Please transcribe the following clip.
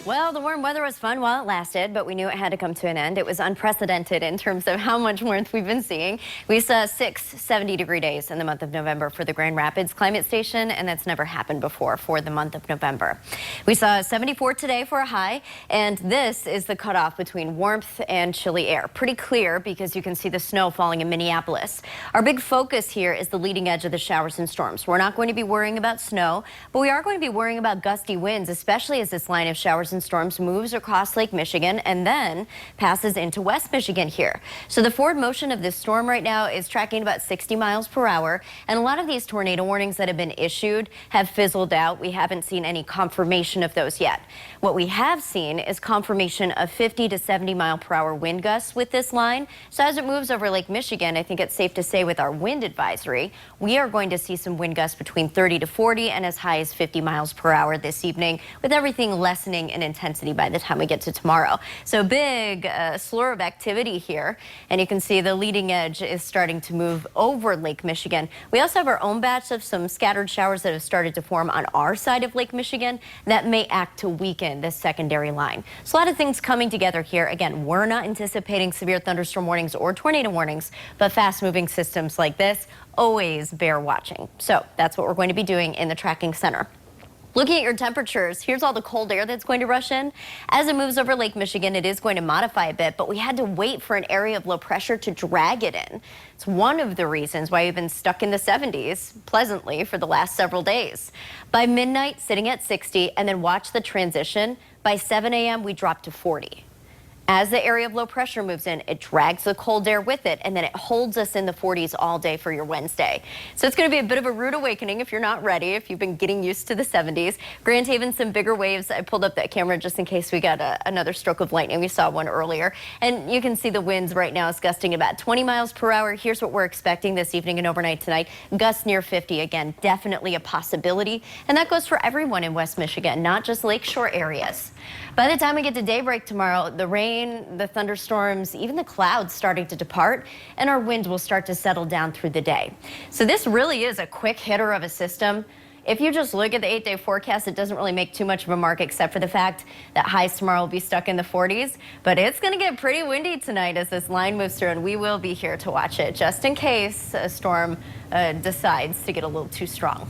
Well, the warm weather was fun while it lasted, but we knew it had to come to an end. It was unprecedented in terms of how much warmth we've been seeing. We saw 6 70-degree days in the month of November for the Grand Rapids Climate Station, and that's never happened before for the month of November. We saw 74 today for a high, and this is the cutoff between warmth and chilly air. Pretty clear because you can see the snow falling in Minneapolis. Our big focus here is the leading edge of the showers and storms. We're not going to be worrying about snow, but we are going to be worrying about gusty winds, especially as this line of showers and storms moves across Lake Michigan and then passes into West Michigan here. So the forward motion of this storm right now is tracking about 60 miles per hour, and a lot of these tornado warnings that have been issued have fizzled out. We haven't seen any confirmation of those yet. What we have seen is confirmation of 50 to 70 mile per hour wind gusts with this line. So as it moves over Lake Michigan, I think it's safe to say with our wind advisory, we are going to see some wind gusts between 30 to 40 and as high as 50 miles per hour this evening, with everything lessening in intensity by the time we get to tomorrow. So big slur of activity here, and you can see the leading edge is starting to move over Lake Michigan. We also have our own batch of some scattered showers that have started to form on our side of Lake Michigan that may act to weaken this secondary line. So a lot of things coming together here. Again, we're not anticipating severe thunderstorm warnings or tornado warnings, but fast moving systems like this always bear watching. So that's what we're going to be doing in the tracking center. Looking at your temperatures, here's all the cold air that's going to rush in. As it moves over Lake Michigan, it is going to modify a bit, but we had to wait for an area of low pressure to drag it in. It's one of the reasons why we've been stuck in the 70s pleasantly for the last several days. By midnight, sitting at 60, and then watch the transition. By 7 a.m., we drop to 40. As the area of low pressure moves in, it drags the cold air with it, and then it holds us in the 40s all day for your Wednesday. So it's going to be a bit of a rude awakening if you're not ready, if you've been getting used to the 70s. Grand Haven, some bigger waves. I pulled up that camera just in case we got another stroke of lightning. We saw one earlier. And you can see the winds right now is gusting about 20 miles per hour. Here's what we're expecting this evening and overnight tonight. Gusts near 50. Again, definitely a possibility. And that goes for everyone in West Michigan, not just lakeshore areas. By the time we get to daybreak tomorrow, the rain, the thunderstorms, even the clouds starting to depart, and our winds will start to settle down through the day. So this really is a quick hitter of a system. If you just look at the 8-day forecast, it doesn't really make too much of a mark except for the fact that highs tomorrow will be stuck in the 40s. But it's going to get pretty windy tonight as this line moves through, and we will be here to watch it just in case a storm decides to get a little too strong.